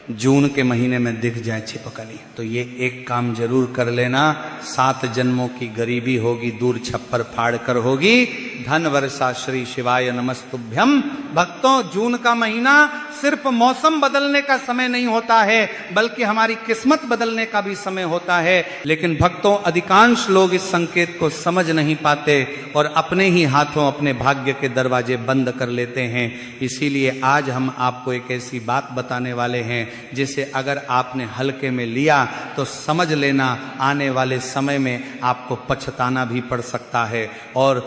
जून के महीने में दिख जाए छिपकली, तो ये एक काम जरूर कर लेना। 7 जन्मों की गरीबी होगी दूर, छप्पर फाड़ कर होगी। धन वर्षा श्री शिवाय नमस्तुभ्यम। भक्तों, जून का महीना सिर्फ मौसम बदलने का समय नहीं होता है, बल्कि हमारी किस्मत बदलने का भी समय होता है। लेकिन भक्तों, अधिकांश लोग इस संकेत को समझ नहीं पाते और अपने ही हाथों अपने भाग्य के दरवाजे बंद कर लेते हैं। इसीलिए आज हम आपको एक ऐसी बात बताने वाले हैं जिसे अगर आपने हल्के में लिया तो समझ लेना आने वाले समय में आपको पछताना भी पड़ सकता है। और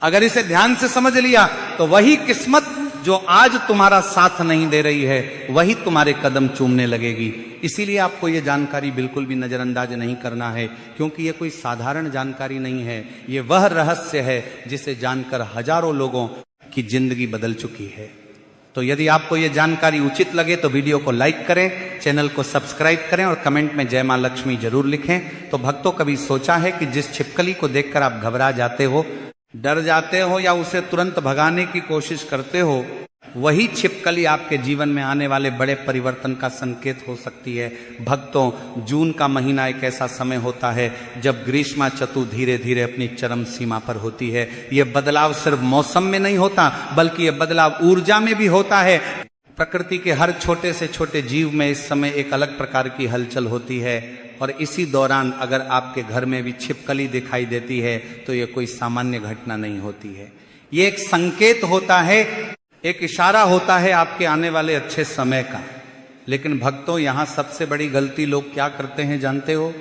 अगर इसे ध्यान से समझ लिया तो वही किस्मत जो आज तुम्हारा साथ नहीं दे रही है, वही तुम्हारे कदम चूमने लगेगी। इसीलिए आपको यह जानकारी बिल्कुल भी नजरअंदाज नहीं करना है, क्योंकि यह कोई साधारण जानकारी नहीं है। यह वह रहस्य है जिसे जानकर हजारों लोगों की जिंदगी बदल चुकी है। तो यदि आपको यह जानकारी उचित लगे तो वीडियो को लाइक करें, चैनल को सब्सक्राइब करें और कमेंट में जय मां लक्ष्मी जरूर लिखें। तो भक्तों, कभी सोचा है कि जिस छिपकली को देखकर आप घबरा जाते हो, डर जाते हो या उसे तुरंत भगाने की कोशिश करते हो, वही छिपकली आपके जीवन में आने वाले बड़े परिवर्तन का संकेत हो सकती है। भक्तों, जून का महीना एक ऐसा समय होता है जब ग्रीष्मा चतु धीरे धीरे अपनी चरम सीमा पर होती है। यह बदलाव सिर्फ मौसम में नहीं होता, बल्कि यह बदलाव ऊर्जा में भी होता है। प्रकृति के हर छोटे से छोटे जीव में इस समय एक अलग प्रकार की हलचल होती है, और इसी दौरान अगर आपके घर में भी छिपकली दिखाई देती है तो यह कोई सामान्य घटना नहीं होती है। यह एक संकेत होता है, एक इशारा होता है आपके आने वाले अच्छे समय का। लेकिन भक्तों, यहां सबसे बड़ी गलती लोग क्या करते हैं जानते हो?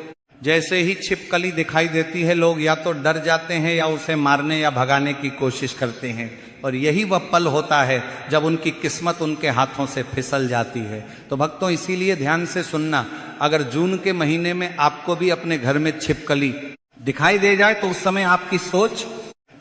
जैसे ही छिपकली दिखाई देती है, लोग या तो डर जाते हैं या उसे मारने या भगाने की कोशिश करते हैं। और यही वह पल होता है जब उनकी किस्मत उनके हाथों से फिसल जाती है। तो भक्तों, इसीलिए ध्यान से सुनना, अगर जून के महीने में आपको भी अपने घर में छिपकली दिखाई दे जाए तो उस समय आपकी सोच,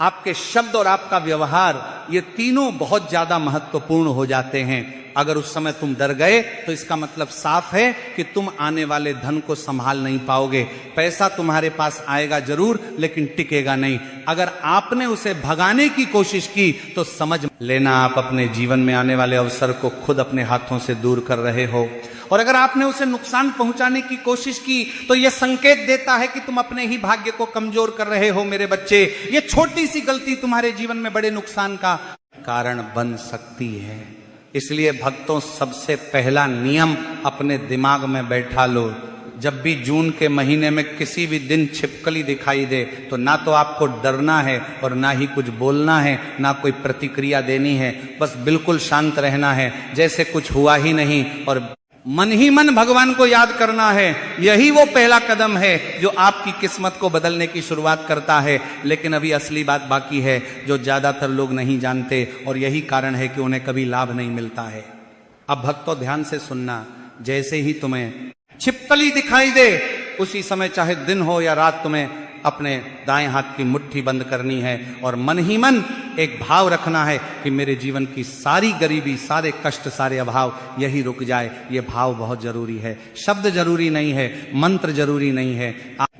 आपके शब्द और आपका व्यवहार, ये तीनों बहुत ज्यादा महत्वपूर्ण हो जाते हैं। अगर उस समय तुम डर गए तो इसका मतलब साफ है कि तुम आने वाले धन को संभाल नहीं पाओगे। पैसा तुम्हारे पास आएगा जरूर, लेकिन टिकेगा नहीं। अगर आपने उसे भगाने की कोशिश की तो समझ लेना आप अपने जीवन में आने वाले अवसर को खुद अपने हाथों से दूर कर रहे हो। और अगर आपने उसे नुकसान पहुंचाने की कोशिश की तो यह संकेत देता है कि तुम अपने ही भाग्य को कमजोर कर रहे हो। मेरे बच्चे, ये छोटी सी गलती तुम्हारे जीवन में बड़े नुकसान का कारण बन सकती है। इसलिए भक्तों, सबसे पहला नियम अपने दिमाग में बैठा लो। जब भी जून के महीने में किसी भी दिन छिपकली दिखाई दे तो ना तो आपको डरना है और ना ही कुछ बोलना है, ना कोई प्रतिक्रिया देनी है। बस बिल्कुल शांत रहना है, जैसे कुछ हुआ ही नहीं, और मन ही मन भगवान को याद करना है। यही वो पहला कदम है जो आपकी किस्मत को बदलने की शुरुआत करता है। लेकिन अभी असली बात बाकी है, जो ज्यादातर लोग नहीं जानते, और यही कारण है कि उन्हें कभी लाभ नहीं मिलता है। अब भक्तों, ध्यान से सुनना, जैसे ही तुम्हें छिपकली दिखाई दे, उसी समय चाहे दिन हो या रात, तुम्हें अपने दाएं हाथ की मुट्ठी बंद करनी है और मन ही मन एक भाव रखना है कि मेरे जीवन की सारी गरीबी, सारे कष्ट, सारे अभाव यही रुक जाए। ये भाव बहुत जरूरी है। शब्द जरूरी नहीं है, मंत्र जरूरी नहीं है,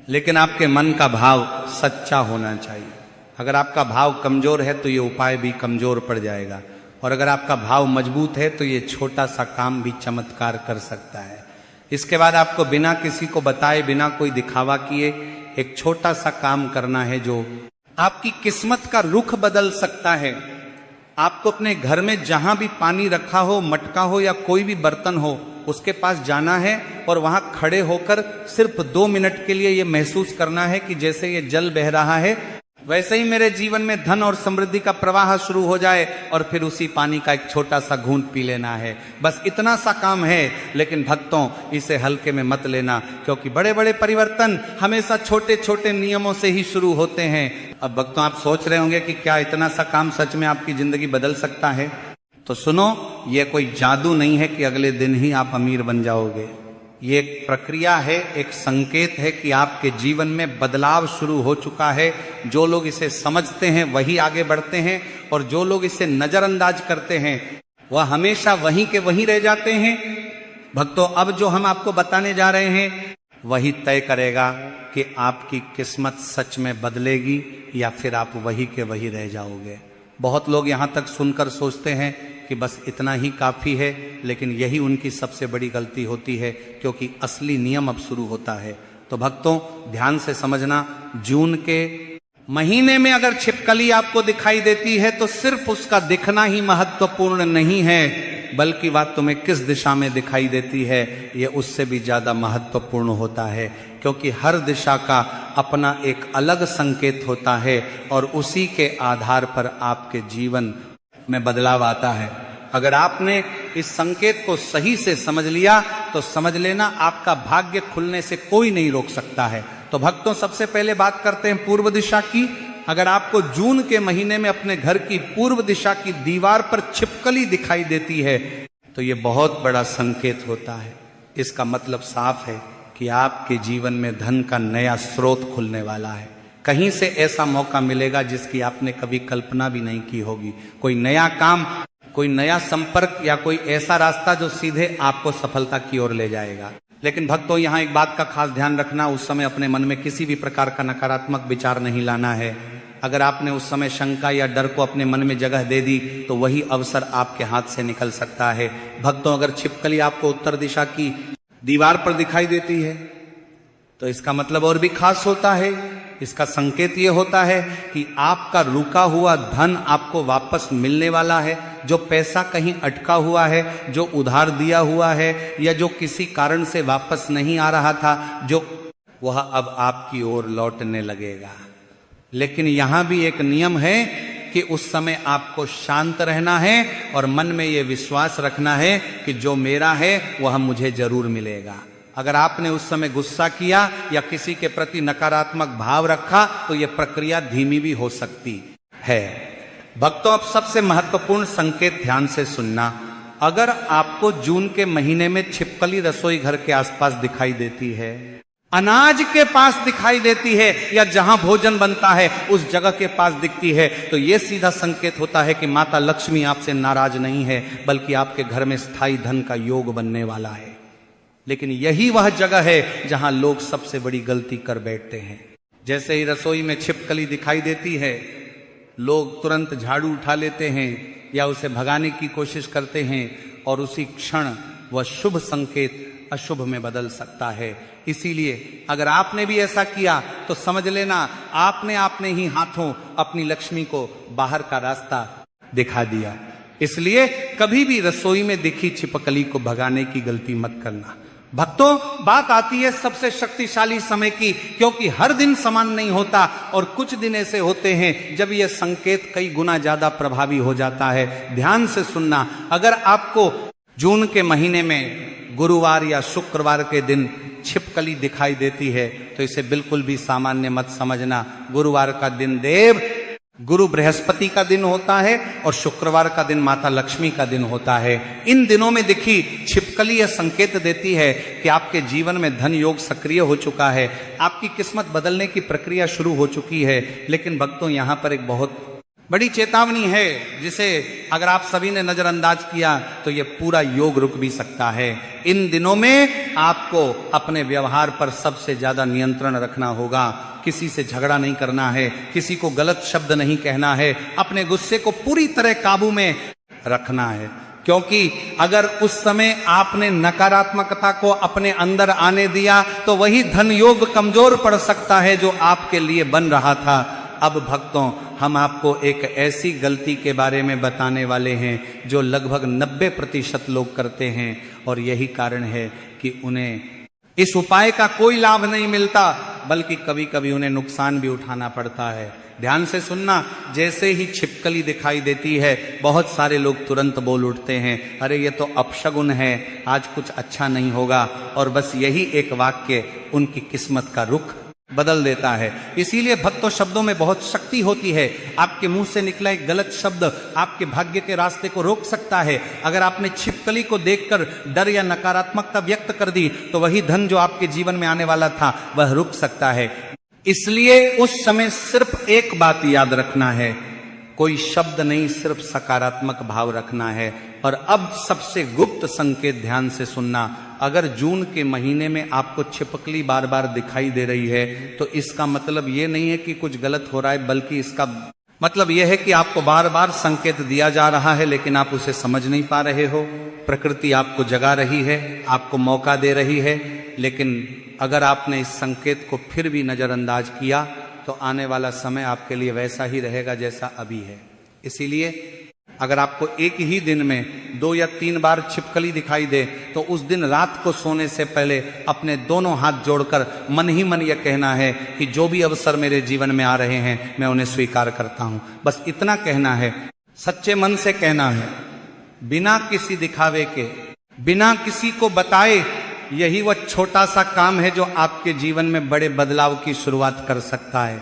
लेकिन आपके मन का भाव सच्चा होना चाहिए। अगर आपका भाव कमजोर है तो ये उपाय भी कमजोर पड़ जाएगा, और अगर आपका भाव मजबूत है तो ये छोटा सा काम भी चमत्कार कर सकता है। इसके बाद आपको बिना किसी को बताए, बिना कोई दिखावा किए, एक छोटा सा काम करना है जो आपकी किस्मत का रुख बदल सकता है। आपको अपने घर में जहां भी पानी रखा हो, मटका हो या कोई भी बर्तन हो, उसके पास जाना है और वहां खड़े होकर सिर्फ 2 मिनट के लिए यह महसूस करना है कि जैसे ये जल बह रहा है, वैसे ही मेरे जीवन में धन और समृद्धि का प्रवाह शुरू हो जाए, और फिर उसी पानी का एक छोटा सा घूंट पी लेना है। बस इतना सा काम है। लेकिन भक्तों, इसे हल्के में मत लेना, क्योंकि बड़े बड़े परिवर्तन हमेशा छोटे छोटे नियमों से ही शुरू होते हैं। अब भक्तों, आप सोच रहे होंगे कि क्या इतना सा काम सच में आपकी जिंदगी बदल सकता है? तो सुनो, यह कोई जादू नहीं है कि अगले दिन ही आप अमीर बन जाओगे। ये एक प्रक्रिया है, एक संकेत है कि आपके जीवन में बदलाव शुरू हो चुका है। जो लोग इसे समझते हैं वही आगे बढ़ते हैं, और जो लोग इसे नजरअंदाज करते हैं वह हमेशा वहीं के वहीं रह जाते हैं। भक्तों, अब जो हम आपको बताने जा रहे हैं वही तय करेगा कि आपकी किस्मत सच में बदलेगी या फिर आप वही के वही रह जाओगे। बहुत लोग यहां तक सुनकर सोचते हैं कि बस इतना ही काफी है, लेकिन यही उनकी सबसे बड़ी गलती होती है, क्योंकि असली नियम अब शुरू होता है। तो भक्तों ध्यान से समझना, जून के महीने में अगर छिपकली आपको दिखाई देती है तो सिर्फ उसका दिखना ही महत्वपूर्ण नहीं है, बल्कि वह तुम्हें किस दिशा में दिखाई देती है ये उससे भी ज्यादा महत्वपूर्ण होता है, क्योंकि हर दिशा का अपना एक अलग संकेत होता है और उसी के आधार पर आपके जीवन में बदलाव आता है। अगर आपने इस संकेत को सही से समझ लिया तो समझ लेना आपका भाग्य खुलने से कोई नहीं रोक सकता है। तो भक्तों सबसे पहले बात करते हैं पूर्व दिशा की। अगर आपको जून के महीने में अपने घर की पूर्व दिशा की दीवार पर छिपकली दिखाई देती है तो ये बहुत बड़ा संकेत होता है। इसका मतलब साफ है कि आपके जीवन में धन का नया स्रोत खुलने वाला है। कहीं से ऐसा मौका मिलेगा जिसकी आपने कभी कल्पना भी नहीं की होगी। कोई नया काम, कोई नया संपर्क या कोई ऐसा रास्ता जो सीधे आपको सफलता की ओर ले जाएगा। लेकिन भक्तों यहाँ एक बात का खास ध्यान रखना, उस समय अपने मन में किसी भी प्रकार का नकारात्मक विचार नहीं लाना है। अगर आपने उस समय शंका या डर को अपने मन में जगह दे दी तो वही अवसर आपके हाथ से निकल सकता है। भक्तों अगर छिपकली आपको उत्तर दिशा की दीवार पर दिखाई देती है तो इसका मतलब और भी खास होता है। इसका संकेत ये होता है कि आपका रुका हुआ धन आपको वापस मिलने वाला है। जो पैसा कहीं अटका हुआ है, जो उधार दिया हुआ है या जो किसी कारण से वापस नहीं आ रहा था, जो वह अब आपकी ओर लौटने लगेगा। लेकिन यहां भी एक नियम है कि उस समय आपको शांत रहना है और मन में यह विश्वास रखना है कि जो मेरा है वह मुझे जरूर मिलेगा। अगर आपने उस समय गुस्सा किया या किसी के प्रति नकारात्मक भाव रखा तो यह प्रक्रिया धीमी भी हो सकती है। भक्तों अब सबसे महत्वपूर्ण संकेत ध्यान से सुनना। अगर आपको जून के महीने में छिपकली रसोई घर के आसपास दिखाई देती है, अनाज के पास दिखाई देती है या जहां भोजन बनता है उस जगह के पास दिखती है, तो यह सीधा संकेत होता है कि माता लक्ष्मी आपसे नाराज नहीं है, बल्कि आपके घर में स्थायी धन का योग बनने वाला है। लेकिन यही वह जगह है जहां लोग सबसे बड़ी गलती कर बैठते हैं। जैसे ही रसोई में छिपकली दिखाई देती है, लोग तुरंत झाड़ू उठा लेते हैं या उसे भगाने की कोशिश करते हैं और उसी क्षण वह शुभ संकेत अशुभ में बदल सकता है। इसीलिए अगर आपने भी ऐसा किया तो समझ लेना आपने अपने ही हाथों अपनी लक्ष्मी को बाहर का रास्ता दिखा दिया। इसलिए कभी भी रसोई में दिखी छिपकली को भगाने की गलती मत करना। भक्तों बात आती है सबसे शक्तिशाली समय की, क्योंकि हर दिन समान नहीं होता और कुछ दिन ऐसे होते हैं जब यह संकेत कई गुना ज्यादा प्रभावी हो जाता है। ध्यान से सुनना, अगर आपको जून के महीने में गुरुवार या शुक्रवार के दिन छिपकली दिखाई देती है तो इसे बिल्कुल भी सामान्य मत समझना। गुरुवार का दिन देव गुरु बृहस्पति का दिन होता है और शुक्रवार का दिन माता लक्ष्मी का दिन होता है। इन दिनों में दिखी छिपकली यह संकेत देती है कि आपके जीवन में धन योग सक्रिय हो चुका है, आपकी किस्मत बदलने की प्रक्रिया शुरू हो चुकी है। लेकिन भक्तों यहां पर एक बहुत बड़ी चेतावनी है जिसे अगर आप सभी ने नजरअंदाज किया तो यह पूरा योग रुक भी सकता है। इन दिनों में आपको अपने व्यवहार पर सबसे ज्यादा नियंत्रण रखना होगा। किसी से झगड़ा नहीं करना है, किसी को गलत शब्द नहीं कहना है, अपने गुस्से को पूरी तरह काबू में रखना है। क्योंकि अगर उस समय आपने नकारात्मकता को अपने अंदर आने दिया तो वही धन योग कमजोर पड़ सकता है जो आपके लिए बन रहा था। अब भक्तों हम आपको एक ऐसी गलती के बारे में बताने वाले हैं जो लगभग 90% लोग करते हैं और यही कारण है कि उन्हें इस उपाय का कोई लाभ नहीं मिलता, बल्कि कभी कभी उन्हें नुकसान भी उठाना पड़ता है। ध्यान से सुनना, जैसे ही छिपकली दिखाई देती है बहुत सारे लोग तुरंत बोल उठते हैं, अरे ये तो अपशगुन है, आज कुछ अच्छा नहीं होगा, और बस यही एक वाक्य उनकी किस्मत का रुख बदल देता है। इसीलिए भक्तों शब्दों में बहुत शक्ति होती है। आपके मुंह से निकला एक गलत शब्द आपके भाग्य के रास्ते को रोक सकता है। अगर आपने छिपकली को देखकर डर या नकारात्मकता व्यक्त कर दी तो वही धन जो आपके जीवन में आने वाला था वह रुक सकता है। इसलिए उस समय सिर्फ एक बात याद रखना है, कोई शब्द नहीं, सिर्फ सकारात्मक भाव रखना है। और अब सबसे गुप्त संकेत ध्यान से सुनना, अगर जून के महीने में आपको छिपकली बार बार दिखाई दे रही है तो इसका मतलब ये नहीं है कि कुछ गलत हो रहा है, बल्कि इसका मतलब यह है कि आपको बार बार संकेत दिया जा रहा है, लेकिन आप उसे समझ नहीं पा रहे हो। प्रकृति आपको जगा रही है, आपको मौका दे रही है, लेकिन अगर आपने इस संकेत को फिर भी नजरअंदाज किया तो आने वाला समय आपके लिए वैसा ही रहेगा जैसा अभी है। इसीलिए अगर आपको एक ही दिन में 2 या 3 बार छिपकली दिखाई दे तो उस दिन रात को सोने से पहले अपने दोनों हाथ जोड़कर मन ही मन यह कहना है कि जो भी अवसर मेरे जीवन में आ रहे हैं मैं उन्हें स्वीकार करता हूं। बस इतना कहना है, सच्चे मन से कहना है, बिना किसी दिखावे के, बिना किसी को बताए। यही वह छोटा सा काम है जो आपके जीवन में बड़े बदलाव की शुरुआत कर सकता है।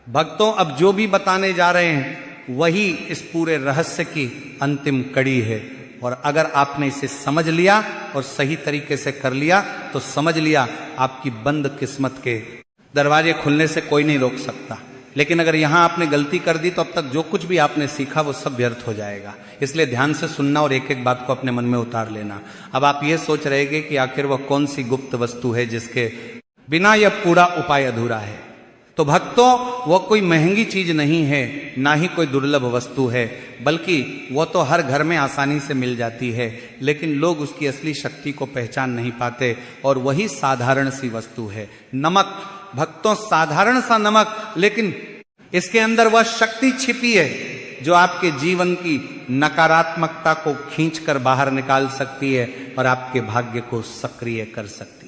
भक्तों, अब जो भी बताने जा रहे हैं वही इस पूरे रहस्य की अंतिम कड़ी है, और अगर आपने इसे समझ लिया और सही तरीके से कर लिया तो समझ लिया आपकी बंद किस्मत के दरवाजे खुलने से कोई नहीं रोक सकता। लेकिन अगर यहां आपने गलती कर दी तो अब तक जो कुछ भी आपने सीखा वो सब व्यर्थ हो जाएगा। इसलिए ध्यान से सुनना और एक एक बात को अपने मन में उतार लेना। अब आप ये सोच रहेंगे कि आखिर वह कौन सी गुप्त वस्तु है जिसके बिना यह पूरा उपाय अधूरा है। तो भक्तों, वो कोई महंगी चीज नहीं है, ना ही कोई दुर्लभ वस्तु है, बल्कि वो तो हर घर में आसानी से मिल जाती है, लेकिन लोग उसकी असली शक्ति को पहचान नहीं पाते, और वही साधारण सी वस्तु है नमक। भक्तों, साधारण सा नमक, लेकिन इसके अंदर वह शक्ति छिपी है जो आपके जीवन की नकारात्मकता को खींचकर बाहर निकाल सकती है और आपके भाग्य को सक्रिय कर सकती है।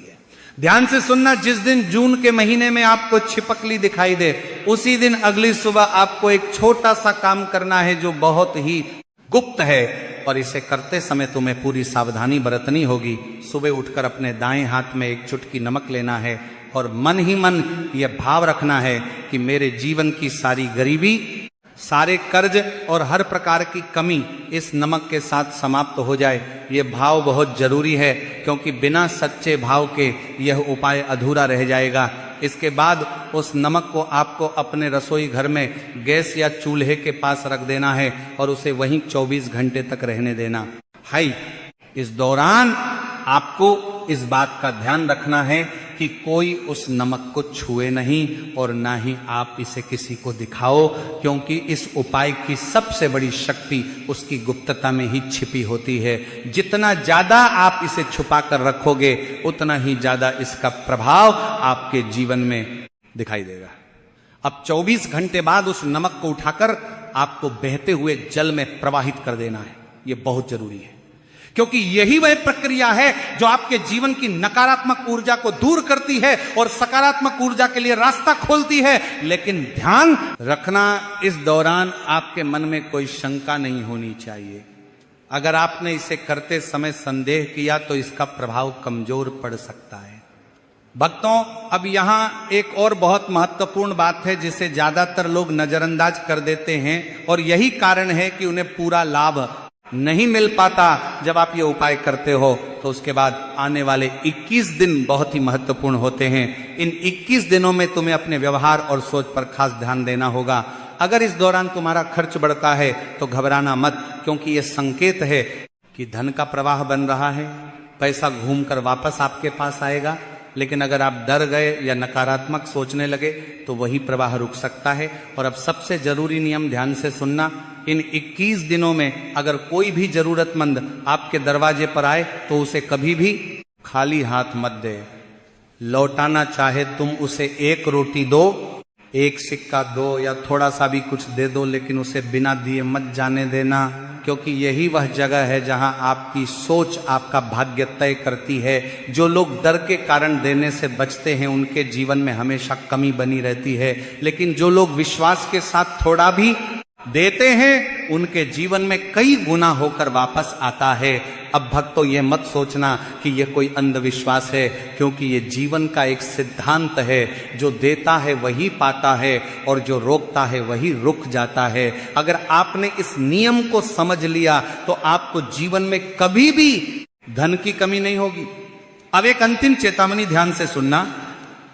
ध्यान से सुनना, जिस दिन जून के महीने में आपको छिपकली दिखाई दे उसी दिन अगली सुबह आपको एक छोटा सा काम करना है जो बहुत ही गुप्त है, और इसे करते समय तुम्हें पूरी सावधानी बरतनी होगी। सुबह उठकर अपने दाएं हाथ में एक चुटकी नमक लेना है और मन ही मन यह भाव रखना है कि मेरे जीवन की सारी गरीबी, सारे कर्ज और हर प्रकार की कमी इस नमक के साथ समाप्त हो जाए। ये भाव बहुत जरूरी है, क्योंकि बिना सच्चे भाव के यह उपाय अधूरा रह जाएगा। इसके बाद उस नमक को आपको अपने रसोई घर में गैस या चूल्हे के पास रख देना है और उसे वहीं 24 घंटे तक रहने देना है। इस दौरान आपको इस बात का ध्यान रखना है कि कोई उस नमक को छुए नहीं और ना ही आप इसे किसी को दिखाओ, क्योंकि इस उपाय की सबसे बड़ी शक्ति उसकी गुप्तता में ही छिपी होती है। जितना ज्यादा आप इसे छुपा कर रखोगे उतना ही ज्यादा इसका प्रभाव आपके जीवन में दिखाई देगा। अब 24 घंटे बाद उस नमक को उठाकर आपको बहते हुए जल में प्रवाहित कर देना है। यह बहुत जरूरी है, क्योंकि यही वह प्रक्रिया है जो आपके जीवन की नकारात्मक ऊर्जा को दूर करती है और सकारात्मक ऊर्जा के लिए रास्ता खोलती है। लेकिन ध्यान रखना, इस दौरान आपके मन में कोई शंका नहीं होनी चाहिए। अगर आपने इसे करते समय संदेह किया तो इसका प्रभाव कमजोर पड़ सकता है। भक्तों, अब यहां एक और बहुत महत्वपूर्ण बात है जिसे ज्यादातर लोग नजरअंदाज कर देते हैं, और यही कारण है कि उन्हें पूरा लाभ नहीं मिल पाता। जब आप ये उपाय करते हो तो उसके बाद आने वाले 21 दिन बहुत ही महत्वपूर्ण होते हैं। इन 21 दिनों में तुम्हें अपने व्यवहार और सोच पर खास ध्यान देना होगा। अगर इस दौरान तुम्हारा खर्च बढ़ता है तो घबराना मत, क्योंकि यह संकेत है कि धन का प्रवाह बन रहा है, पैसा घूमकर वापस आपके पास आएगा। लेकिन अगर आप डर गए या नकारात्मक सोचने लगे तो वही प्रवाह रुक सकता है। और अब सबसे जरूरी नियम ध्यान से सुनना, इन 21 दिनों में अगर कोई भी जरूरतमंद आपके दरवाजे पर आए तो उसे कभी भी खाली हाथ मत दे। लौटाना चाहे तुम उसे 1 रोटी दो, 1 सिक्का दो या थोड़ा सा भी कुछ दे दो, लेकिन उसे बिना दिए मत जाने देना, क्योंकि यही वह जगह है जहां आपकी सोच आपका भाग्य तय करती है। जो लोग डर के कारण देने से बचते हैं उनके जीवन में हमेशा कमी बनी रहती है, लेकिन जो लोग विश्वास के साथ थोड़ा भी देते हैं उनके जीवन में कई गुना होकर वापस आता है। अब भक्तों, ये मत सोचना कि यह कोई अंधविश्वास है, क्योंकि ये जीवन का एक सिद्धांत है। जो देता है वही पाता है और जो रोकता है वही रुक जाता है। अगर आपने इस नियम को समझ लिया तो आपको जीवन में कभी भी धन की कमी नहीं होगी। अब एक अंतिम चेतावनी ध्यान से सुनना।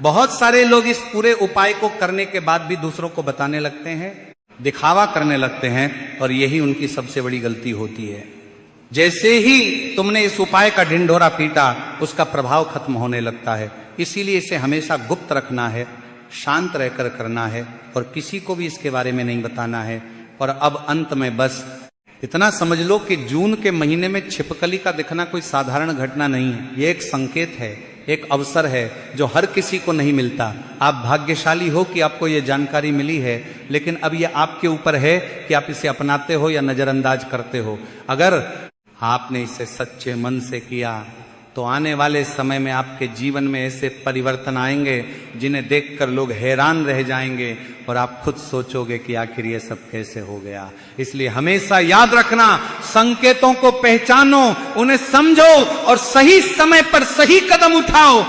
बहुत सारे लोग इस पूरे उपाय को करने के बाद भी दूसरों को बताने लगते हैं, दिखावा करने लगते हैं, और यही उनकी सबसे बड़ी गलती होती है। जैसे ही तुमने इस उपाय का ढिंढोरा पीटा उसका प्रभाव खत्म होने लगता है। इसीलिए इसे हमेशा गुप्त रखना है। शांत रहकर करना है और किसी को भी इसके बारे में नहीं बताना है। और अब अंत में बस इतना समझ लो कि जून के महीने में छिपकली का दिखना कोई साधारण घटना नहीं है। ये एक संकेत है, एक अवसर है जो हर किसी को नहीं मिलता। आप भाग्यशाली हो कि आपको ये जानकारी मिली है, लेकिन अब ये आपके ऊपर है कि आप इसे अपनाते हो या नजरअंदाज करते हो। अगर आपने इसे सच्चे मन से किया तो आने वाले समय में आपके जीवन में ऐसे परिवर्तन आएंगे जिन्हें देखकर लोग हैरान रह जाएंगे और आप खुद सोचोगे कि आखिर ये सब कैसे हो गया। इसलिए हमेशा याद रखना, संकेतों को पहचानो, उन्हें समझो और सही समय पर सही कदम उठाओ,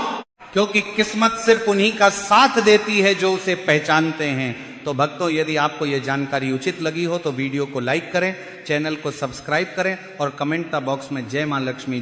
क्योंकि किस्मत सिर्फ उन्हीं का साथ देती है जो उसे पहचानते हैं। तो भक्तों, यदि आपको यह जानकारी उचित लगी हो तो वीडियो को लाइक करें, चैनल को सब्सक्राइब करें और कमेंट बॉक्स में जय मां लक्ष्मी